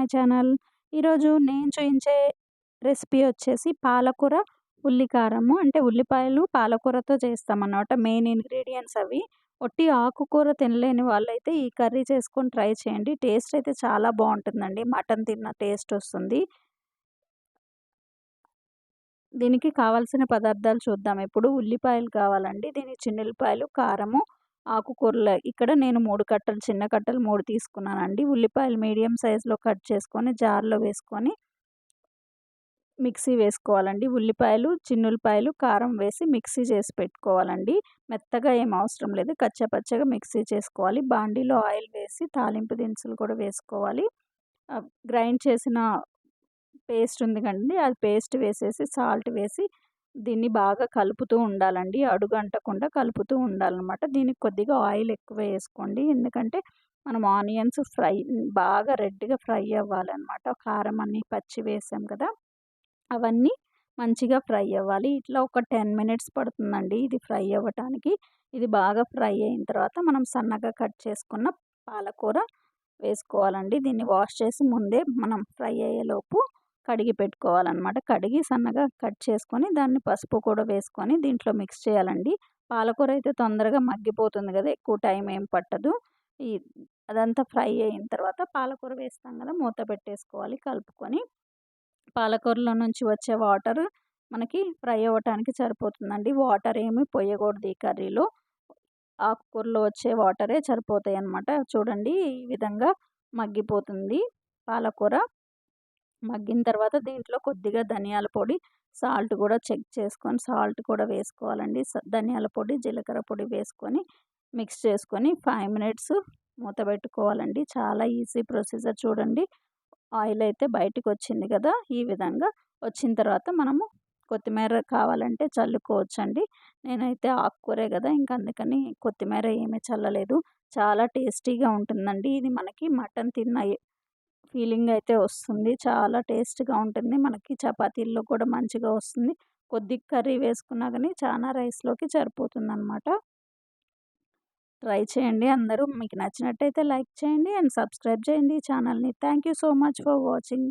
My channel. ఈరోజు నేను చూయించే recipe వచ్చేసి పాలకూర ఉల్లి కారము. అంటే ఉల్లిపాయలు పాలకూరతో చేస్తామన్నమాట. మెయిన్ ఇంగ్రీడియెంట్స్ అవి. ఒట్టి ఆకుకూర తినలేని వాళ్ళైతే ఈ కర్రీ చేసుకొని ట్రై చేయండి. టేస్ట్ అయితే చాలా బావుంటుందండి. మటన్ తిన్న టేస్ట్ వస్తుంది. దీనికి కావాల్సిన పదార్థాలు చూద్దాం ఇప్పుడు. ఉల్లిపాయలు కావాలండి. దీనికి చిన్నుల్లిపాయలు, కారము, ఆకుకూరలు ఇక్కడ నేను 3 కట్టలు చిన్న కట్టలు 3 తీసుకున్నానండి. ఉల్లిపాయలు మీడియం సైజులో కట్ చేసుకొని జార్‌లో వేసుకొని మిక్సీ వేసుకోవాలండి. ఉల్లిపాయలు, చిన్నుల్లిపాయలు, కారం వేసి మిక్సీ చేసి పెట్టుకోవాలండి. మెత్తగా ఏం అవసరం లేదు. కచ్చాపచ్చాగా మిక్సీ చేసుకోవాలి. బాండీలో ఆయిల్ వేసి తాలింపు దినుసులు కూడా వేసుకోవాలి. గ్రైండ్ చేసిన పేస్ట్ ఉంది కదండీ! అది పేస్ట్ వేసేసి సాల్ట్ వేసి దీన్ని బాగా కలుపుతూ ఉండాలండి. అడుగంటకుండా కలుపుతూ ఉండాలనమాట. దీనికి కొద్దిగా ఆయిల్ ఎక్కువ ఏసుకోండి. ఎందుకంటే మనం ఆనియన్స్ బాగా రెడ్‌గా ఫ్రై అవ్వాలనమాట. కారం అన్నీ పచ్చి వేసాం కదా! అవన్నీ మంచిగా ఫ్రై అవ్వాలి. ఇట్లా ఒక 10 మినిట్స్ పడుతుందండి ఇది ఫ్రై అవ్వటానికి. ఇది బాగా ఫ్రై అయిన తర్వాత మనం సన్నగా కట్ చేసుకున్న పాలకూర వేసుకోవాలండి. దీన్ని వాష్ చేసి ముందే మనం ఫ్రై అయ్యేలోపు కడిగి పెట్టుకోవాలనమాట. కడిగి సన్నగా కట్ చేసుకొని దాన్ని పసుపు కూడా వేసుకొని దీంట్లో మిక్స్ చేయాలండి. పాలకూర అయితే తొందరగా మగ్గిపోతుంది కదా! ఎక్కువ టైం ఏం పట్టదు. ఈ అదంతా ఫ్రై అయిన తర్వాత పాలకూర వేస్తాం కదా! మూత పెట్టేసుకోవాలి కలుపుకొని. పాలకూరలో నుంచి వచ్చే వాటర్ మనకి ఫ్రై అవ్వటానికి సరిపోతుందండి. వాటర్ ఏమి పొయ్యకూడదు ఈ కర్రీలో. ఆకుకూరలో వచ్చే వాటరే సరిపోతాయన్నమాట. చూడండి ఈ విధంగా మగ్గిపోతుంది పాలకూర. మగ్గిన తర్వాత దీంట్లో కొద్దిగా ధనియాల పొడి, సాల్ట్ కూడా చెక్ చేసుకొని సాల్ట్ కూడా వేసుకోవాలండి. ధనియాల పొడి, జీలకర్ర పొడి వేసుకొని మిక్స్ చేసుకొని 5 మినిట్స్ మూత పెట్టుకోవాలండి. చాలా ఈజీ ప్రొసీజర్ చూడండి. ఆయిల్ అయితే బయటికొచ్చింది కదా! ఈ విధంగా వచ్చిన తర్వాత మనము కొత్తిమీర కావాలంటే చల్లుకోవచ్చండి. నేనైతే ఆకుకూరే కదా! ఇంక అందుకని కొత్తిమీర ఏమీ చల్లలేదు. చాలా టేస్టీగా ఉంటుందండి. ఇది మనకి మటన్ తిన్న ఫీలింగ్ అయితే వస్తుంది. చాలా టేస్ట్‌గా ఉంటుంది. మనకి చపాతీల్లో కూడా మంచిగా వస్తుంది. కొద్దిగా కర్రీ వేసుకున్నా గానీ చానా రైస్‌లోకి సరిపోతుందనమాట. ట్రై చేయండి అందరూ. మీకు నచ్చినట్టయితే లైక్ చేయండి అండ్ సబ్స్క్రైబ్ చేయండి ఈ ఛానల్‌ని. Thank you so much for watching.